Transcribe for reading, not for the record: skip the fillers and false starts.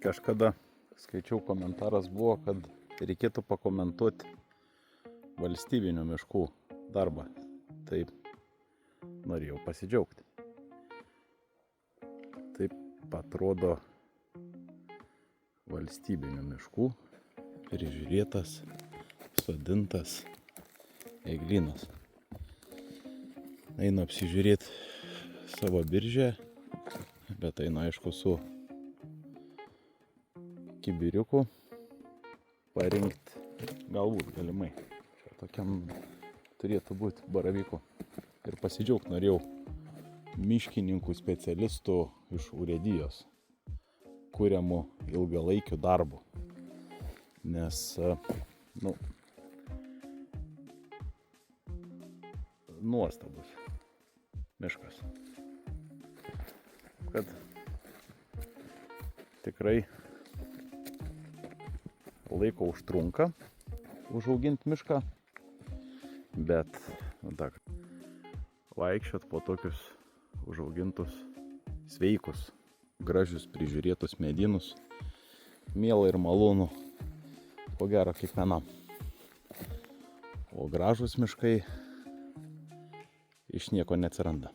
Kažkada skaičiau komentaras buvo, kad reikėtų pakomentuoti valstybinių miškų darbą. Taip norėjau pasidžiaugti. Taip atrodo valstybinių miškų prižiūrėtas, sodintas eglynas. Einu apsižiūrėti savo biržę, bet einu aišku su kibiriuku parinkti galbūt galimai. Čia tokiam turėtų būti baravyku. Ir pasidžiaugti norėjau miškininkų specialistų iš urėdijos kuriamų ilgalaikių darbų. Nes, nuostabus miškas. Kad tikrai laiko užtrunka užauginti mišką, bet vaikščiot po tokius užaugintus, sveikus, gražius prižiūrėtus medynus, miela ir malonu, ko gero kiekvienam. O gražūs miškai iš nieko neatsiranda.